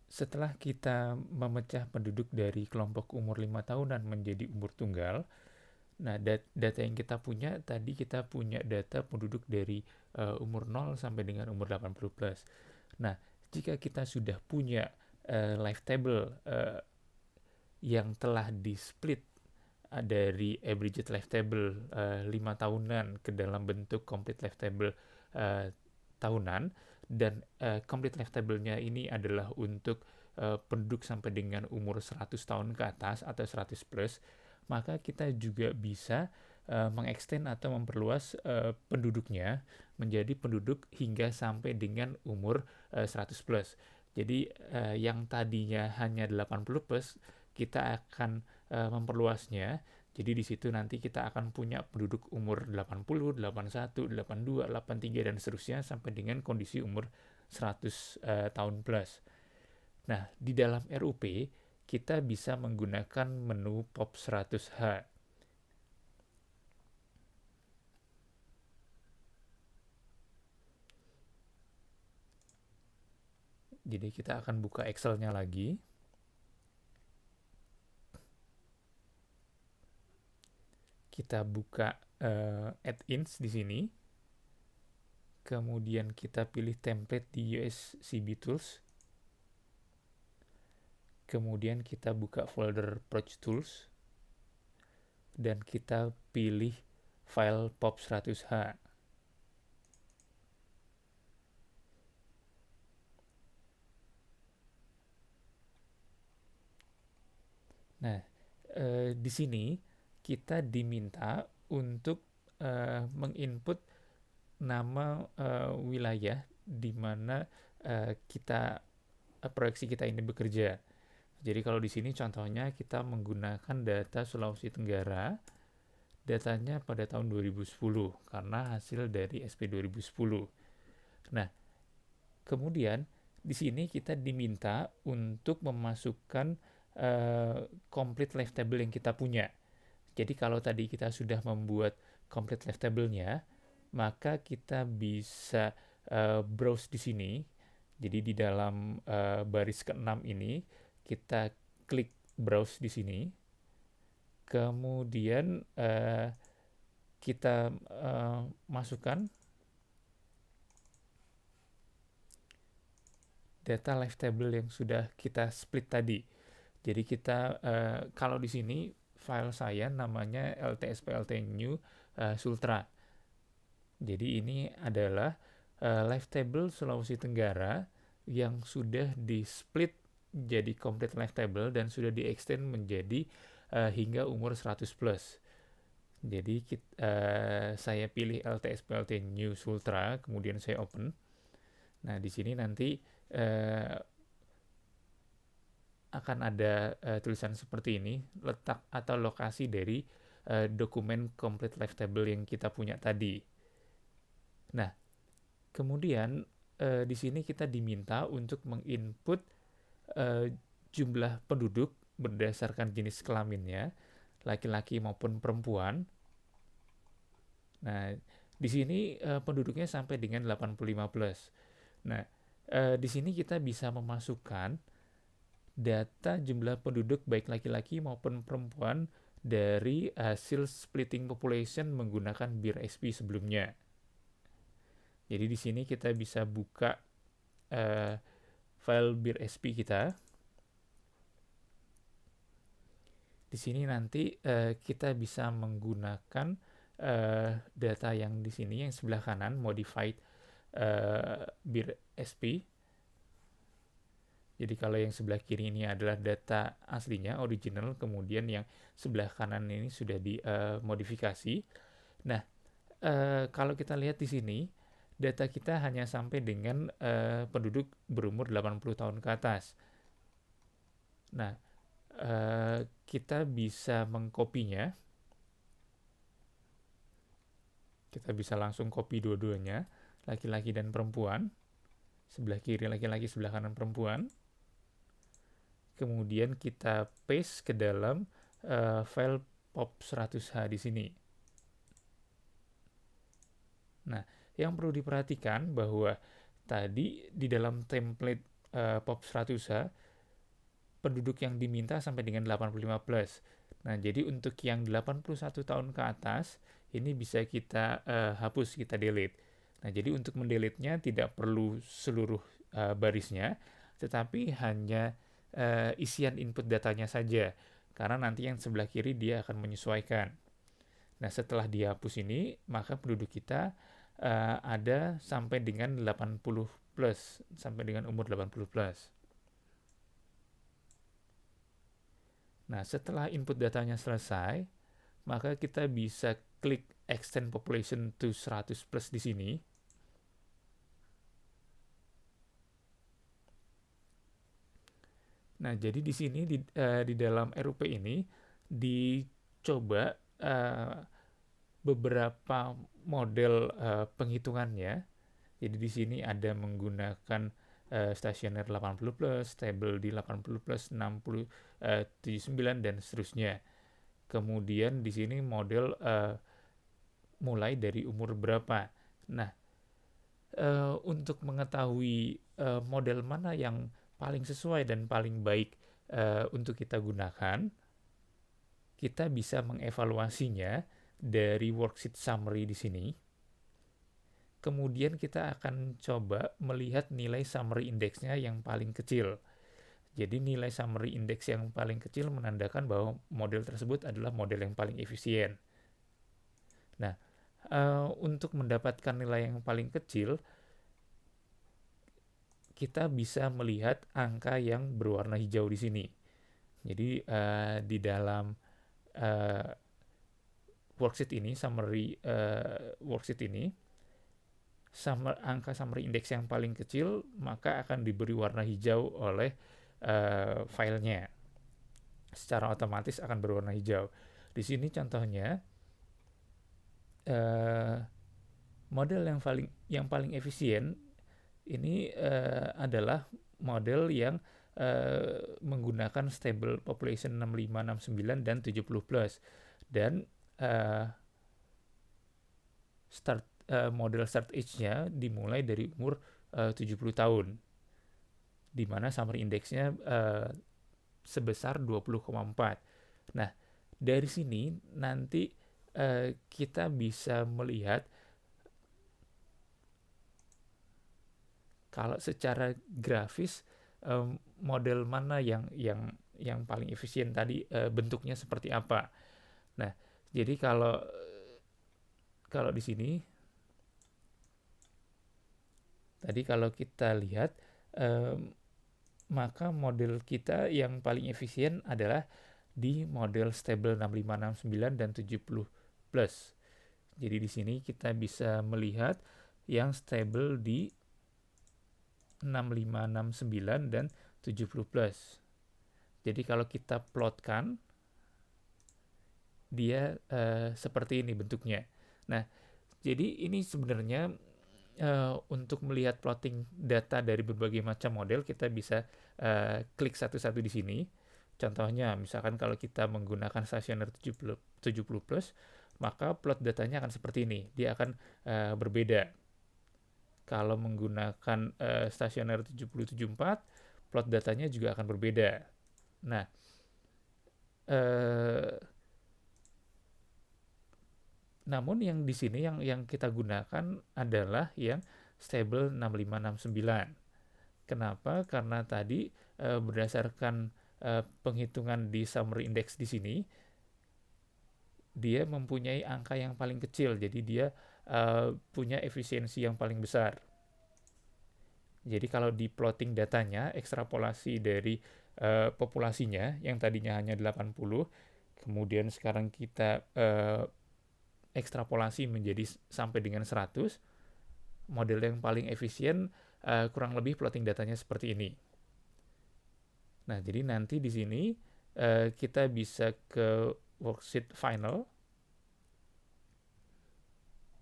setelah kita memecah penduduk dari kelompok umur 5 tahunan menjadi umur tunggal, nah data yang kita punya tadi, kita punya data penduduk dari umur 0 sampai dengan umur 80 plus. Nah, jika kita sudah punya life table yang telah di-split dari average life table 5 tahunan ke dalam bentuk complete life table uh, tahunan, dan complete life table-nya ini adalah untuk penduduk sampai dengan umur 100 tahun ke atas atau 100 plus, maka kita juga bisa mengextend atau memperluas penduduknya menjadi penduduk hingga sampai dengan umur 100 plus. Jadi yang tadinya hanya 80 plus, kita akan memperluasnya. Jadi di situ nanti kita akan punya penduduk umur 80, 81, 82, 83 dan seterusnya sampai dengan kondisi umur 100 tahun plus. Nah, di dalam RUP kita bisa menggunakan menu POP 100H. Jadi kita akan buka Excel-nya lagi. Kita buka add-ins di sini. Kemudian kita pilih template di USCB Tools. Kemudian kita buka folder Approach Tools. Dan kita pilih file POP 100H. Nah, di sini kita diminta untuk menginput nama wilayah di mana proyeksi kita ini bekerja. Jadi kalau di sini contohnya kita menggunakan data Sulawesi Tenggara, datanya pada tahun 2010 karena hasil dari SP 2010. Nah, kemudian di sini kita diminta untuk memasukkan complete life table yang kita punya. Jadi kalau tadi kita sudah membuat complete life table-nya, maka kita bisa browse di sini. Jadi di dalam baris ke-6 ini kita klik browse di sini. Kemudian kita masukkan data life table yang sudah kita split tadi. Jadi kita kalau di sini file saya namanya ltsplt-new Sultra. Jadi ini adalah life table Sulawesi Tenggara yang sudah di split jadi complete life table dan sudah di extend menjadi hingga umur 100 plus. Jadi saya pilih LTSPLT New Sultra, kemudian saya open. Nah, di sini nanti akan ada tulisan seperti ini, letak atau lokasi dari dokumen complete life table yang kita punya tadi. Nah, kemudian di sini kita diminta untuk menginput jumlah penduduk berdasarkan jenis kelaminnya, laki-laki maupun perempuan. Nah, di sini penduduknya sampai dengan 85 plus. Nah, di sini kita bisa memasukkan data jumlah penduduk baik laki-laki maupun perempuan dari hasil splitting population menggunakan BIR-SP sebelumnya. Jadi di sini kita bisa buka file BIR-SP kita. Di sini nanti kita bisa menggunakan data yang di sini yang sebelah kanan modified BIR-SP. Jadi kalau yang sebelah kiri ini adalah data aslinya, original, kemudian yang sebelah kanan ini sudah dimodifikasi. Nah, kalau kita lihat di sini, data kita hanya sampai dengan penduduk berumur 80 tahun ke atas. Nah, kita bisa mengkopinya. Kita bisa langsung copy dua-duanya, laki-laki dan perempuan. Sebelah kiri laki-laki, sebelah kanan perempuan. Kemudian kita paste ke dalam file POP 100H di sini. Nah, yang perlu diperhatikan bahwa tadi di dalam template POP 100 penduduk yang diminta sampai dengan 85 plus. Nah, jadi untuk yang 81 tahun ke atas, ini bisa kita hapus, kita delete. Nah, jadi untuk mendelete-nya tidak perlu seluruh barisnya, tetapi hanya isian input datanya saja. Karena nanti yang sebelah kiri dia akan menyesuaikan. Nah, setelah dihapus ini, maka penduduk kita ada sampai dengan 80 plus, sampai dengan umur 80 plus. Nah, setelah input datanya selesai, maka kita bisa klik extend population to 100 plus di sini. Nah, jadi di sini di dalam RUP ini dicoba beberapa model penghitungannya. Jadi di sini ada menggunakan stasioner 80 plus, stable di 80 plus, 60, 79 dan seterusnya. Kemudian di sini model mulai dari umur berapa. Nah, untuk mengetahui model mana yang paling sesuai dan paling baik untuk kita gunakan, kita bisa mengevaluasinya dari worksheet summary di sini. Kemudian kita akan coba melihat nilai summary index-nya yang paling kecil. Jadi nilai summary index yang paling kecil menandakan bahwa model tersebut adalah model yang paling efisien. Nah, untuk mendapatkan nilai yang paling kecil, kita bisa melihat angka yang berwarna hijau di sini. Jadi di dalam worksheet ini, summary worksheet ini, angka summary index yang paling kecil maka akan diberi warna hijau oleh filenya. Secara otomatis akan berwarna hijau. Di sini contohnya model yang paling efisien ini adalah model yang menggunakan stable population 65, 69 dan 70 plus. Dan model start age-nya dimulai dari umur 70 tahun, di mana summary index-nya sebesar 20,4. Nah, dari sini nanti kita bisa melihat kalau secara grafis model mana yang paling efisien tadi, bentuknya seperti apa. Nah, jadi kalau di sini tadi kalau kita lihat maka model kita yang paling efisien adalah di model stable 65, 69 dan 70 plus. Jadi di sini kita bisa melihat yang stable di 65, 69 dan 70 plus. Jadi kalau kita plotkan, dia seperti ini bentuknya. Nah, jadi ini sebenarnya untuk melihat plotting data dari berbagai macam model, kita bisa klik satu-satu di sini. Contohnya, misalkan kalau kita menggunakan stasioner 70 plus, maka plot datanya akan seperti ini. Dia akan berbeda. Kalau menggunakan stasioner 7074, plot datanya juga akan berbeda. Nah, namun yang di sini yang kita gunakan adalah yang stable 6569. Kenapa? Karena tadi berdasarkan penghitungan di summary index di sini, dia mempunyai angka yang paling kecil, jadi dia punya efisiensi yang paling besar. Jadi kalau di plotting datanya, ekstrapolasi dari populasinya yang tadinya hanya 80, kemudian sekarang kita ekstrapolasi menjadi sampai dengan 100, model yang paling efisien kurang lebih plotting datanya seperti ini. Nah, jadi nanti di sini kita bisa ke worksheet final,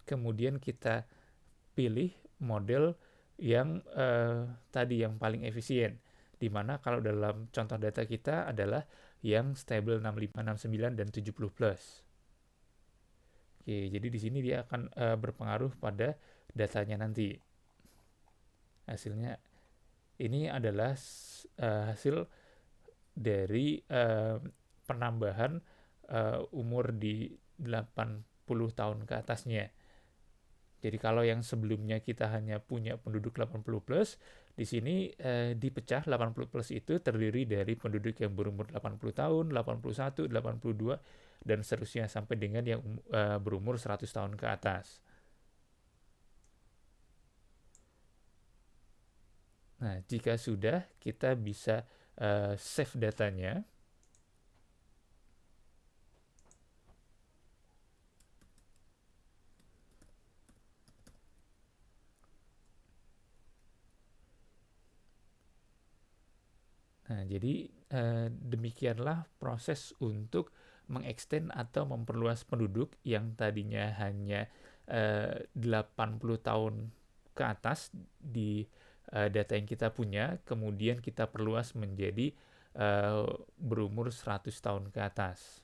kemudian kita pilih model yang tadi yang paling efisien, di mana kalau dalam contoh data kita adalah yang stable 65, 69 dan 70 plus. Oke, jadi di sini dia akan berpengaruh pada datanya nanti. Hasilnya Ini adalah hasil dari penambahan umur di 80 tahun ke atasnya. Jadi kalau yang sebelumnya kita hanya punya penduduk 80 plus, di sini dipecah 80 plus itu terdiri dari penduduk yang berumur 80 tahun, 81, 82, dan seterusnya sampai dengan yang berumur 100 tahun ke atas. Nah, jika sudah, kita bisa save datanya. Nah, jadi demikianlah proses untuk mengextend atau memperluas penduduk yang tadinya hanya 80 tahun ke atas di data yang kita punya, kemudian kita perluas menjadi berumur 100 tahun ke atas.